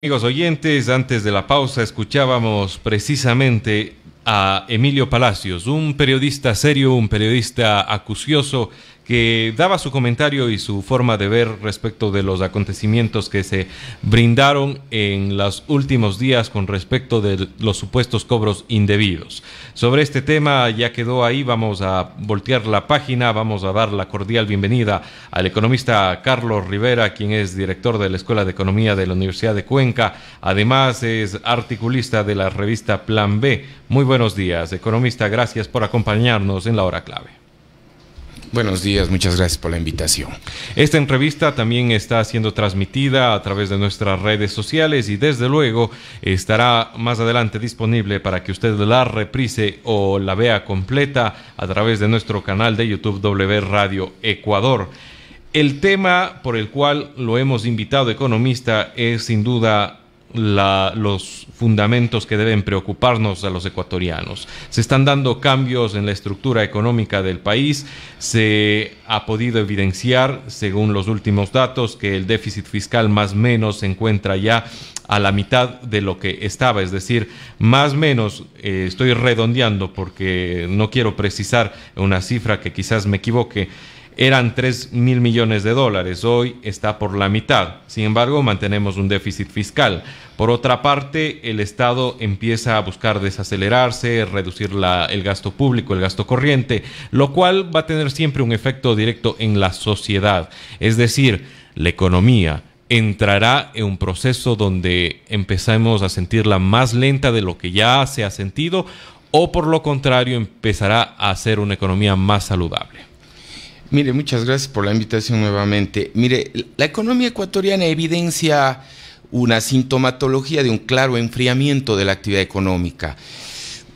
Amigos oyentes, antes de la pausa escuchábamos precisamente a Emilio Palacios, un periodista serio, un periodista acucioso que daba su comentario y su forma de ver respecto de los acontecimientos que se brindaron en los últimos días con respecto de los supuestos cobros indebidos. Sobre este tema ya quedó ahí, vamos a voltear la página, vamos a dar la cordial bienvenida al economista Carlos Rivera, quien es director de la Escuela de Economía de la Universidad de Cuenca, además es articulista de la revista Plan B. Muy buenos días, economista, gracias por acompañarnos en la hora clave. Buenos días, muchas gracias por la invitación. Esta entrevista también está siendo transmitida a través de nuestras redes sociales y desde luego estará más adelante disponible para que usted la reprise o la vea completa a través de nuestro canal de YouTube W Radio Ecuador. El tema por el cual lo hemos invitado economista es sin duda los fundamentos que deben preocuparnos a los ecuatorianos. Se están dando cambios en la estructura económica del país. Se ha podido evidenciar, según los últimos datos, que el déficit fiscal más o menos se encuentra ya a la mitad de lo que estaba, es decir, más o menos, estoy redondeando porque no quiero precisar una cifra que quizás me equivoque, eran 3.000 millones de dólares, hoy está por la mitad. Sin embargo, mantenemos un déficit fiscal. Por otra parte, el Estado empieza a buscar desacelerarse, reducir el gasto público, el gasto corriente, lo cual va a tener siempre un efecto directo en la sociedad. Es decir, la economía entrará en un proceso donde empezamos a sentirla más lenta de lo que ya se ha sentido, o por lo contrario, empezará a ser una economía más saludable. Mire, muchas gracias por la invitación nuevamente. Mire, la economía ecuatoriana evidencia una sintomatología de un claro enfriamiento de la actividad económica.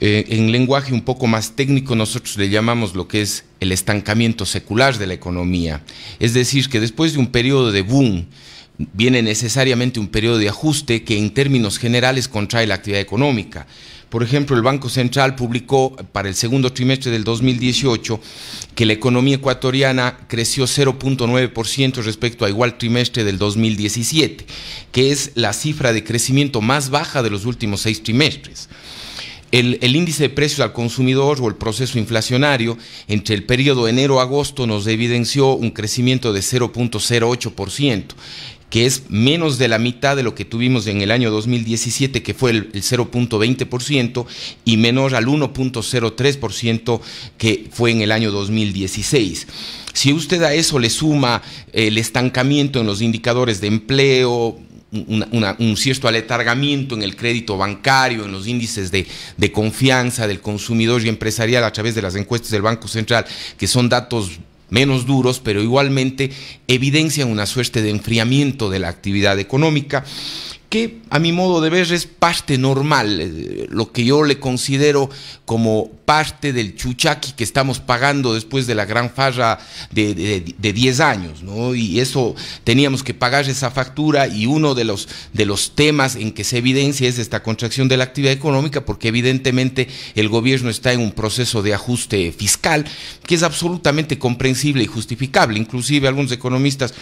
En lenguaje un poco más técnico nosotros le llamamos lo que es el estancamiento secular de la economía. Es decir, que después de un periodo de boom viene necesariamente un periodo de ajuste que en términos generales contrae la actividad económica. Por ejemplo, el Banco Central publicó para el segundo trimestre del 2018 que la economía ecuatoriana creció 0.9% respecto a igual trimestre del 2017, que es la cifra de crecimiento más baja de los últimos 6 trimestres. El índice de precios al consumidor o el proceso inflacionario entre el periodo enero-agosto nos evidenció un crecimiento de 0.08%, que es menos de la mitad de lo que tuvimos en el año 2017, que fue el 0.20%, y menor al 1.03% que fue en el año 2016. Si usted a eso le suma el estancamiento en los indicadores de empleo, un cierto aletargamiento en el crédito bancario, en los índices de confianza del consumidor y empresarial a través de las encuestas del Banco Central, que son datos menos duros, pero igualmente evidencian una suerte de enfriamiento de la actividad económica, que a mi modo de ver es parte normal, lo que yo le considero como parte del chuchaqui que estamos pagando después de la gran farra de 10 años, ¿no? Y eso teníamos que pagar esa factura, y uno de los temas en que se evidencia es esta contracción de la actividad económica, porque evidentemente el gobierno está en un proceso de ajuste fiscal que es absolutamente comprensible y justificable. Inclusive algunos economistas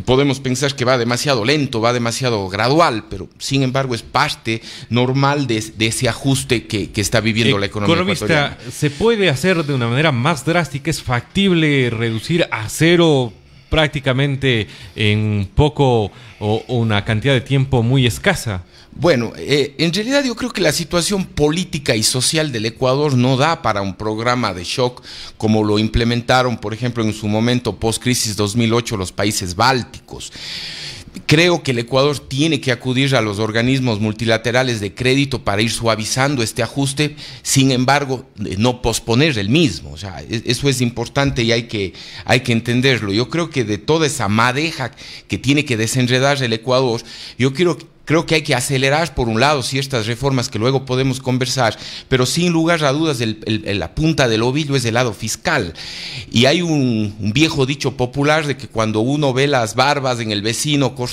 podemos pensar que va demasiado lento, va demasiado gradual, pero sin embargo es parte normal de ese ajuste que está viviendo la economía ecuatoriana. ¿Se puede hacer de una manera más drástica? ¿Es factible reducir a cero prácticamente en poco o una cantidad de tiempo muy escasa? Bueno, en realidad yo creo que la situación política y social del Ecuador no da para un programa de shock como lo implementaron, por ejemplo, en su momento post-crisis 2008 los países bálticos. Creo que el Ecuador tiene que acudir a los organismos multilaterales de crédito para ir suavizando este ajuste, sin embargo, no posponer el mismo. O sea, eso es importante y hay que entenderlo. Yo creo que de toda esa madeja que tiene que desenredar el Ecuador, creo que hay que acelerar, por un lado, ciertas reformas que luego podemos conversar, pero sin lugar a dudas la punta del ovillo es el lado fiscal. Y hay un viejo dicho popular de que cuando uno ve las barbas en el vecino cortar,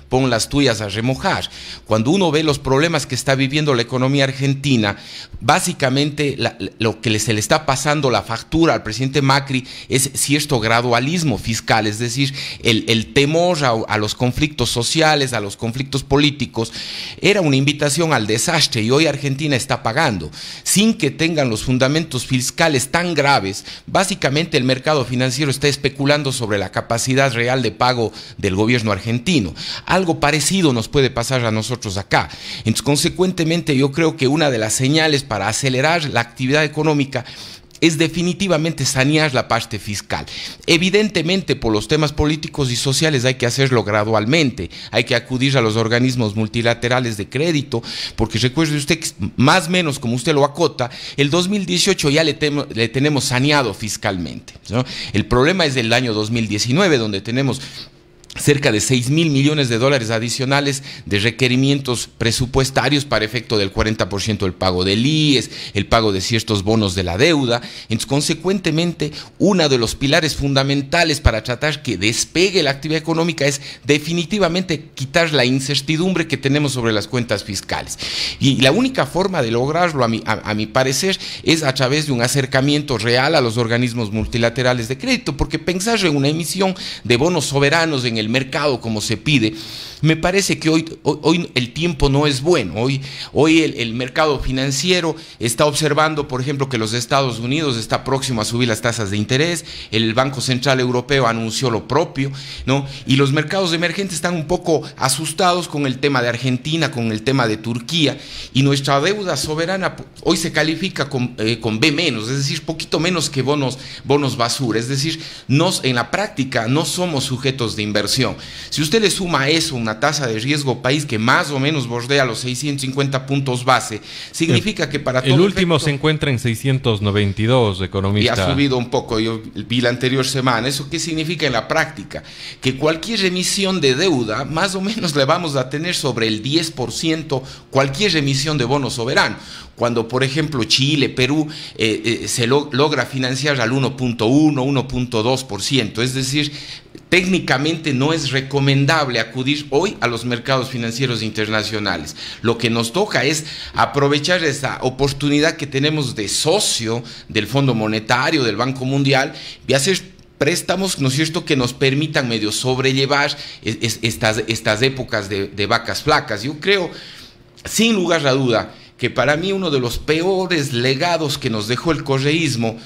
pon las tuyas a remojar. Cuando uno ve los problemas que está viviendo la economía argentina, básicamente lo que se le está pasando la factura al presidente Macri es cierto gradualismo fiscal, es decir, el temor a los conflictos sociales, a los conflictos políticos, políticos, era una invitación al desastre, y hoy Argentina está pagando, sin que tengan los fundamentos fiscales tan graves. Básicamente el mercado financiero está especulando sobre la capacidad real de pago del gobierno argentino. Algo parecido nos puede pasar a nosotros acá. Entonces, consecuentemente, yo creo que una de las señales para acelerar la actividad económica es definitivamente sanear la parte fiscal. Evidentemente, por los temas políticos y sociales hay que hacerlo gradualmente, hay que acudir a los organismos multilaterales de crédito, porque recuerde usted que más o menos, como usted lo acota, el 2018 ya le tenemos saneado fiscalmente, ¿no? El problema es del año 2019, donde tenemos cerca de 6.000 millones de dólares adicionales de requerimientos presupuestarios para efecto del 40% del pago del IES, el pago de ciertos bonos de la deuda. Entonces, consecuentemente, uno de los pilares fundamentales para tratar que despegue la actividad económica es definitivamente quitar la incertidumbre que tenemos sobre las cuentas fiscales. Y la única forma de lograrlo, a mi parecer, es a través de un acercamiento real a los organismos multilaterales de crédito, porque pensar en una emisión de bonos soberanos en el mercado como se pide, me parece que hoy el tiempo no es bueno. Hoy el mercado financiero está observando, por ejemplo, que los Estados Unidos está próximo a subir las tasas de interés, el Banco Central Europeo anunció lo propio, ¿no? Y los mercados emergentes están un poco asustados con el tema de Argentina, con el tema de Turquía, y nuestra deuda soberana hoy se califica con B-, es decir, poquito menos que bonos basura, es decir, en la práctica no somos sujetos de inversión. Si usted le suma a eso una tasa de riesgo país que más o menos bordea los 650 puntos base, significa que para todo el último se encuentra en 692, economista. Y ha subido un poco, yo vi la anterior semana. ¿Eso qué significa en la práctica? Que cualquier emisión de deuda, más o menos le vamos a tener sobre el 10%, cualquier emisión de bono soberano. Cuando, por ejemplo, Chile, Perú, se logra financiar al 1.1, 1.2%, es decir, técnicamente no es recomendable acudir hoy a los mercados financieros internacionales. Lo que nos toca es aprovechar esa oportunidad que tenemos de socio del Fondo Monetario, del Banco Mundial, y hacer préstamos, ¿no es cierto?, que nos permitan medio sobrellevar estas épocas de vacas flacas. Yo creo, sin lugar a duda, que para mí uno de los peores legados que nos dejó el correísmo,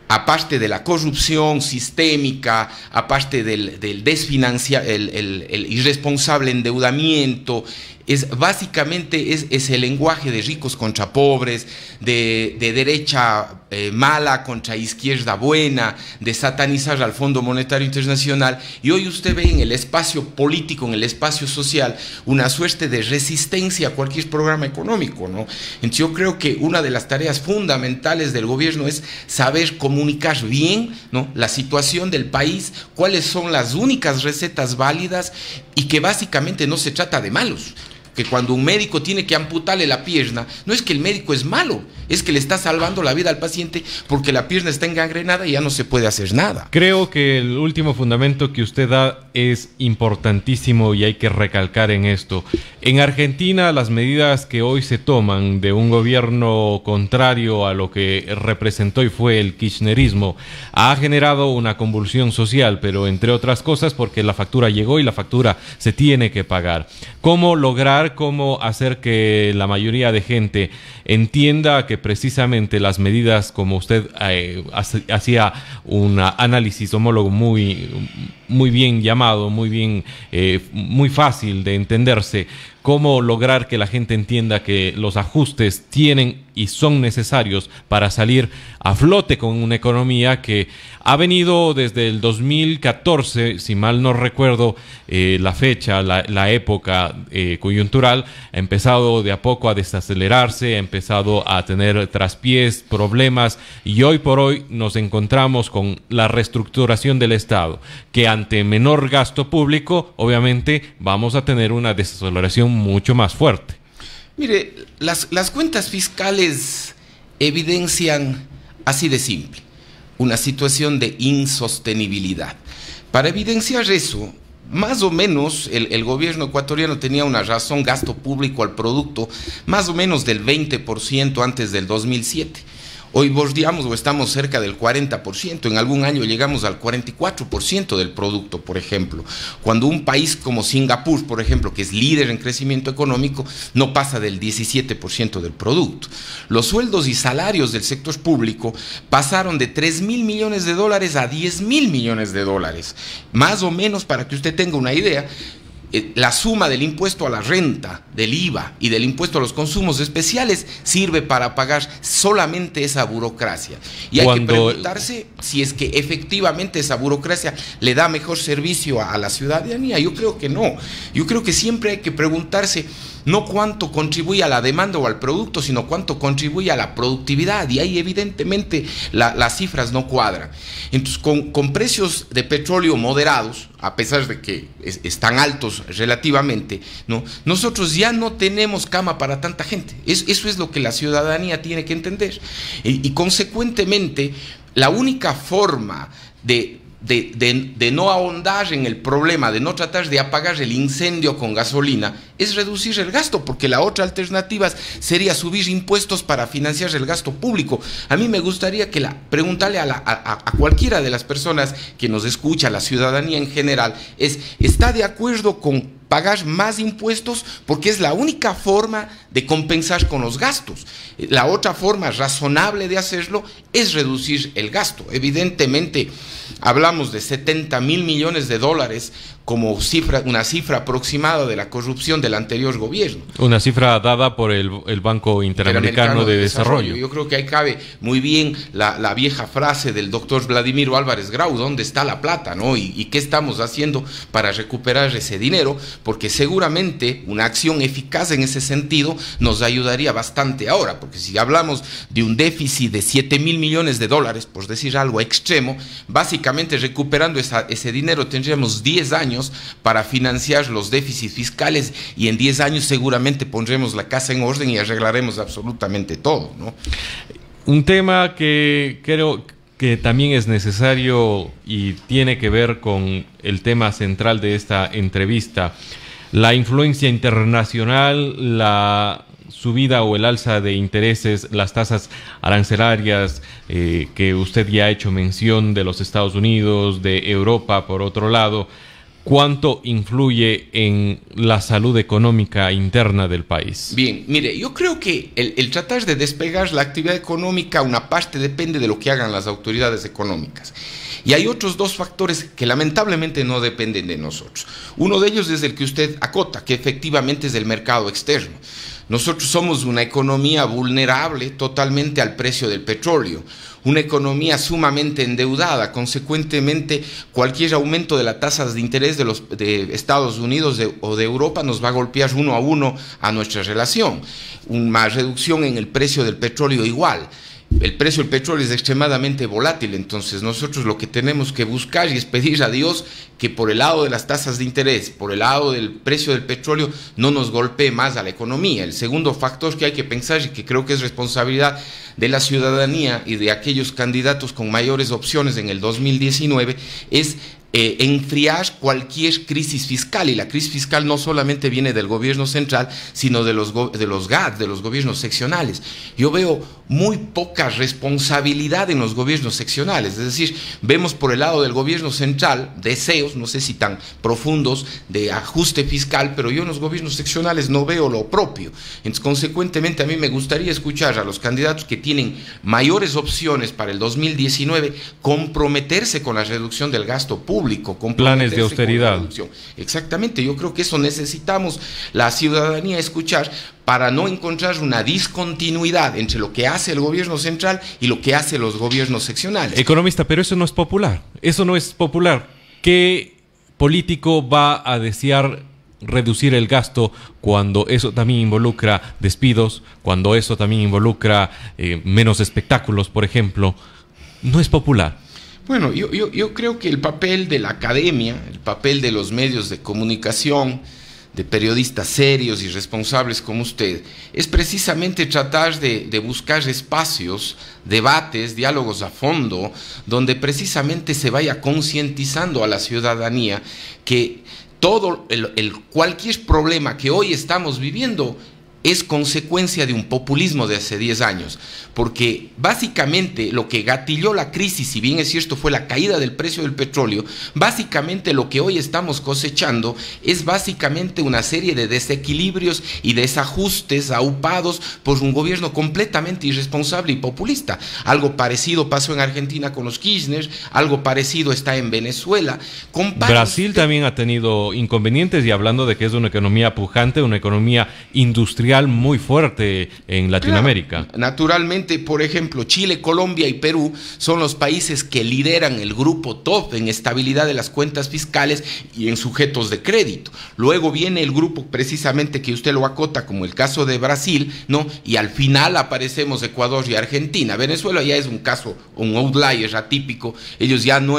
aparte de la corrupción sistémica, aparte del el irresponsable endeudamiento, básicamente es el lenguaje de ricos contra pobres, de derecha mala contra izquierda buena, de satanizar al Fondo Monetario Internacional. Y hoy usted ve en el espacio político, en el espacio social, una suerte de resistencia a cualquier programa económico, ¿no? Entonces yo creo que una de las tareas fundamentales del gobierno es saber comunicar bien, ¿no?, la situación del país, cuáles son las únicas recetas válidas, y que básicamente no se trata de malos. Que cuando un médico tiene que amputarle la pierna, no es que el médico es malo, es que le está salvando la vida al paciente, porque la pierna está engangrenada y ya no se puede hacer nada. Creo que el último fundamento que usted da es importantísimo y hay que recalcar en esto. En Argentina, las medidas que hoy se toman de un gobierno contrario a lo que representó y fue el kirchnerismo ha generado una convulsión social, pero entre otras cosas porque la factura llegó y la factura se tiene que pagar. ¿Cómo hacer que la mayoría de gente entienda que precisamente las medidas, como usted hacía un análisis homólogo muy bien llamado, muy fácil de entenderse, cómo lograr que la gente entienda que los ajustes tienen y son necesarios para salir a flote con una economía que ha venido desde el 2014, si mal no recuerdo la fecha, la época coyuntural, ha empezado de a poco a desacelerarse, ha empezado a tener traspiés, problemas, y hoy por hoy nos encontramos con la reestructuración del Estado, que ante menor gasto público, obviamente vamos a tener una desaceleración mucho más fuerte. Mire, las cuentas fiscales evidencian, así de simple, una situación de insostenibilidad. Para evidenciar eso, más o menos el gobierno ecuatoriano tenía una razón gasto público al producto más o menos del 20% antes del 2007. Hoy bordeamos o estamos cerca del 40%, en algún año llegamos al 44% del producto, por ejemplo. Cuando un país como Singapur, por ejemplo, que es líder en crecimiento económico, no pasa del 17% del producto. Los sueldos y salarios del sector público pasaron de 3.000 millones de dólares a 10.000 millones de dólares. Más o menos, para que usted tenga una idea, la suma del impuesto a la renta, del IVA y del impuesto a los consumos especiales sirve para pagar solamente esa burocracia. Y hay que preguntarse si es que efectivamente esa burocracia le da mejor servicio a la ciudadanía. Yo creo que no. Yo creo que siempre hay que preguntarse no cuánto contribuye a la demanda o al producto, sino cuánto contribuye a la productividad, y ahí evidentemente las cifras no cuadran. Entonces, con precios de petróleo moderados, a pesar de que están altos relativamente, ¿no?, nosotros ya no tenemos cama para tanta gente. Eso es lo que la ciudadanía tiene que entender. Y consecuentemente, la única forma de no ahondar en el problema, de no tratar de apagar el incendio con gasolina, es reducir el gasto, porque la otra alternativa sería subir impuestos para financiar el gasto público. A mí me gustaría preguntarle a cualquiera de las personas que nos escucha, a la ciudadanía en general, ¿está de acuerdo con pagar más impuestos? Porque es la única forma de compensar con los gastos. La otra forma razonable de hacerlo es reducir el gasto. Evidentemente, hablamos de 70.000 millones de dólares como una cifra aproximada de la corrupción del anterior gobierno. Una cifra dada por el Banco Interamericano de Desarrollo. Yo creo que ahí cabe muy bien la vieja frase del doctor Vladimiro Álvarez Grau: ¿dónde está la plata, no? ¿Y qué estamos haciendo para recuperar ese dinero? Porque seguramente una acción eficaz en ese sentido nos ayudaría bastante ahora, porque si hablamos de un déficit de 7.000 millones de dólares, por decir algo extremo, básicamente recuperando ese dinero tendríamos 10 años para financiar los déficits fiscales, y en 10 años seguramente pondremos la casa en orden y arreglaremos absolutamente todo, ¿no? Un tema que creo que también es necesario y tiene que ver con el tema central de esta entrevista: la influencia internacional, la subida o el alza de intereses, las tasas arancelarias que usted ya ha hecho mención, de los Estados Unidos, de Europa, por otro lado. ¿Cuánto influye en la salud económica interna del país? Bien, mire, yo creo que el tratar de despegar la actividad económica, una parte depende de lo que hagan las autoridades económicas. Y hay otros dos factores que lamentablemente no dependen de nosotros. Uno de ellos es el que usted acota, que efectivamente es el mercado externo. Nosotros somos una economía vulnerable totalmente al precio del petróleo, una economía sumamente endeudada. Consecuentemente, cualquier aumento de las tasas de interés de Estados Unidos o de Europa nos va a golpear 1 a 1 a nuestra relación. Una reducción en el precio del petróleo igual. El precio del petróleo es extremadamente volátil, entonces nosotros lo que tenemos que buscar y es pedir a Dios que por el lado de las tasas de interés, por el lado del precio del petróleo, no nos golpee más a la economía. El segundo factor que hay que pensar, y que creo que es responsabilidad de la ciudadanía y de aquellos candidatos con mayores opciones en el 2019, es enfriar cualquier crisis fiscal. Y la crisis fiscal no solamente viene del gobierno central, sino de los GAD, de los gobiernos seccionales. Yo veo muy poca responsabilidad en los gobiernos seccionales, es decir, vemos por el lado del gobierno central deseos, no sé si tan profundos, de ajuste fiscal, pero yo en los gobiernos seccionales no veo lo propio. Entonces, consecuentemente, a mí me gustaría escuchar a los candidatos que tienen mayores opciones para el 2019 comprometerse con la reducción del gasto público, planes de austeridad. Exactamente, yo creo que eso necesitamos la ciudadanía escuchar, para no encontrar una discontinuidad entre lo que hace el gobierno central y lo que hacen los gobiernos seccionales. Economista, pero eso no es popular. Eso no es popular. ¿Qué político va a desear reducir el gasto cuando eso también involucra despidos, cuando eso también involucra menos espectáculos, por ejemplo? No es popular. Bueno, yo creo que el papel de la academia, el papel de los medios de comunicación, de periodistas serios y responsables como usted, es precisamente tratar de buscar espacios, debates, diálogos a fondo, donde precisamente se vaya concientizando a la ciudadanía que todo cualquier problema que hoy estamos viviendo es consecuencia de un populismo de hace 10 años, porque básicamente lo que gatilló la crisis, si bien es cierto fue la caída del precio del petróleo, básicamente lo que hoy estamos cosechando es básicamente una serie de desequilibrios y desajustes aupados por un gobierno completamente irresponsable y populista. Algo parecido pasó en Argentina con los Kirchner, algo parecido está en Venezuela. Brasil también ha tenido inconvenientes, y hablando de que es una economía pujante, una economía industrial muy fuerte en Latinoamérica. Claro, naturalmente, por ejemplo, Chile, Colombia y Perú son los países que lideran el grupo top en estabilidad de las cuentas fiscales y en sujetos de crédito. Luego viene el grupo precisamente que usted lo acota como el caso de Brasil, ¿no? Y al final aparecemos Ecuador y Argentina. Venezuela ya es un caso, un outlier atípico. Ellos ya no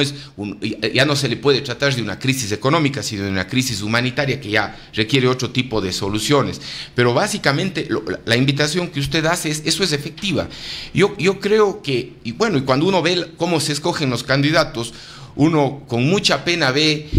se le puede tratar de una crisis económica, sino de una crisis humanitaria que ya requiere otro tipo de soluciones. Pero básicamente la invitación que usted hace eso es efectiva. Yo creo que, y bueno, y cuando uno ve cómo se escogen los candidatos, uno con mucha pena ve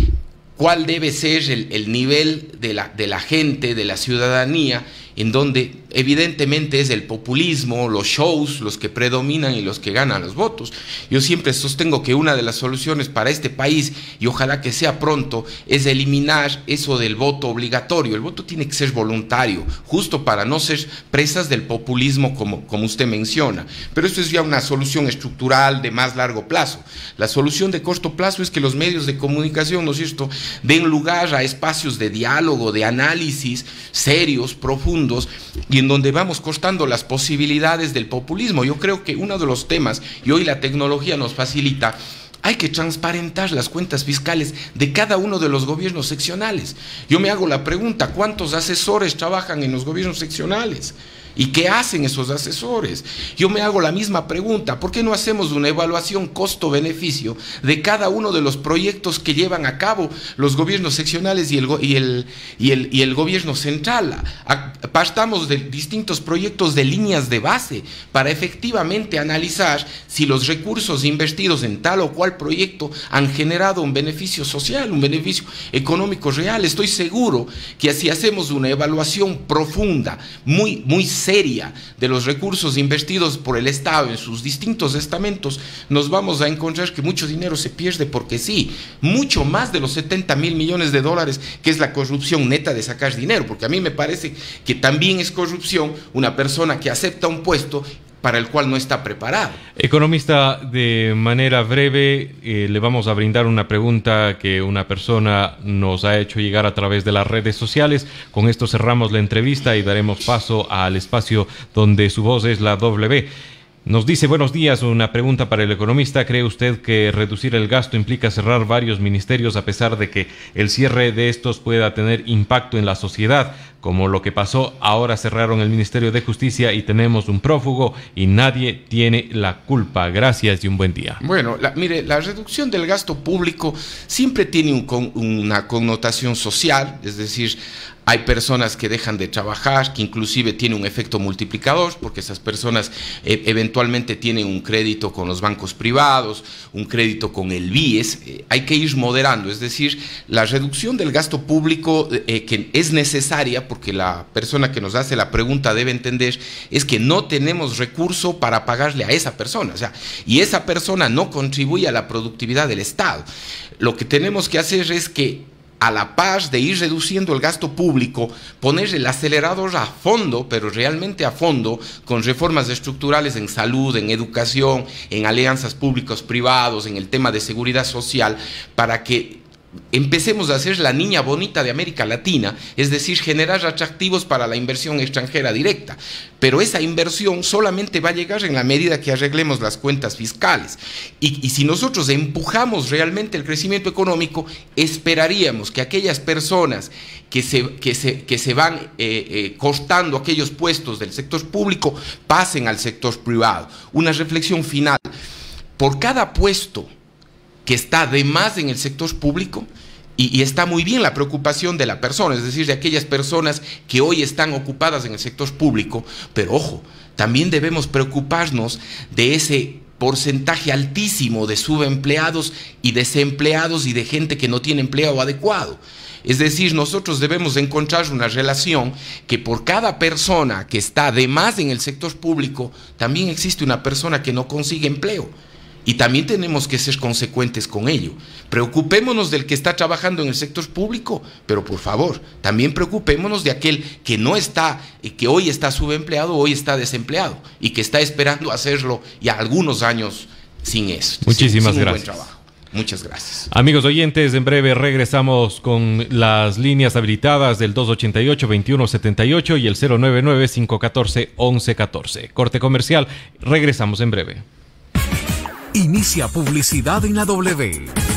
cuál debe ser el nivel de la gente, de la ciudadanía, en donde evidentemente es el populismo, los shows, los que predominan y los que ganan los votos. Yo siempre sostengo que una de las soluciones para este país, y ojalá que sea pronto, es eliminar eso del voto obligatorio. El voto tiene que ser voluntario, justo para no ser presas del populismo como usted menciona. Pero esto es ya una solución estructural de más largo plazo. La solución de corto plazo es que los medios de comunicación, ¿no es cierto?, den lugar a espacios de diálogo, de análisis serios, profundos, y en donde vamos cortando las posibilidades del populismo. Yo creo que uno de los temas, y hoy la tecnología nos facilita, hay que transparentar las cuentas fiscales de cada uno de los gobiernos seccionales. Yo me hago la pregunta, ¿cuántos asesores trabajan en los gobiernos seccionales? ¿Y qué hacen esos asesores? Yo me hago la misma pregunta, ¿por qué no hacemos una evaluación costo-beneficio de cada uno de los proyectos que llevan a cabo los gobiernos seccionales y el gobierno central? Partamos de distintos proyectos de líneas de base para efectivamente analizar si los recursos invertidos en tal o cual proyecto han generado un beneficio social, un beneficio económico real. Estoy seguro que si hacemos una evaluación profunda, muy seria de los recursos invertidos por el Estado en sus distintos estamentos, nos vamos a encontrar que mucho dinero se pierde porque sí, mucho más de los 70.000 millones de dólares, que es la corrupción neta de sacar dinero, porque a mí me parece que también es corrupción una persona que acepta un puesto para el cual no está preparado. Economista, de manera breve, le vamos a brindar una pregunta que una persona nos ha hecho llegar a través de las redes sociales. Con esto cerramos la entrevista y daremos paso al espacio donde su voz es la W. Nos dice: buenos días, una pregunta para el economista. ¿Cree usted que reducir el gasto implica cerrar varios ministerios a pesar de que el cierre de estos pueda tener impacto en la sociedad? Como lo que pasó, ahora cerraron el Ministerio de Justicia y tenemos un prófugo y nadie tiene la culpa. Gracias y un buen día. Bueno, mire, la reducción del gasto público siempre tiene una connotación social, es decir, hay personas que dejan de trabajar, que inclusive tiene un efecto multiplicador, porque esas personas eventualmente tienen un crédito con los bancos privados, un crédito con el BIES. Hay que ir moderando, es decir, la reducción del gasto público que es necesaria, porque la persona que nos hace la pregunta debe entender, es que no tenemos recurso para pagarle a esa persona, o sea, y esa persona no contribuye a la productividad del Estado. Lo que tenemos que hacer es que, a la par de ir reduciendo el gasto público, poner el acelerador a fondo, pero realmente a fondo, con reformas estructurales en salud, en educación, en alianzas públicos-privados, en el tema de seguridad social, para que empecemos a ser la niña bonita de América Latina, es decir, generar atractivos para la inversión extranjera directa. Pero esa inversión solamente va a llegar en la medida que arreglemos las cuentas fiscales. Y si nosotros empujamos realmente el crecimiento económico, esperaríamos que aquellas personas que se van cortando aquellos puestos del sector público pasen al sector privado. Una reflexión final: por cada puesto que está de más en el sector público, y está muy bien la preocupación de la persona, es decir, de aquellas personas que hoy están ocupadas en el sector público, pero ojo, también debemos preocuparnos de ese porcentaje altísimo de subempleados y desempleados y de gente que no tiene empleo adecuado. Es decir, nosotros debemos encontrar una relación que por cada persona que está además en el sector público, también existe una persona que no consigue empleo. Y también tenemos que ser consecuentes con ello. Preocupémonos del que está trabajando en el sector público, pero por favor, también preocupémonos de aquel que no está, que hoy está subempleado, hoy está desempleado, y que está esperando hacerlo ya algunos años sin eso. Muchísimas sin un gracias. buen trabajo. Muchas gracias. Amigos oyentes, en breve regresamos con las líneas habilitadas del 288-2178 y el 099-514-1114. Corte comercial, regresamos en breve. Inicia publicidad en la W.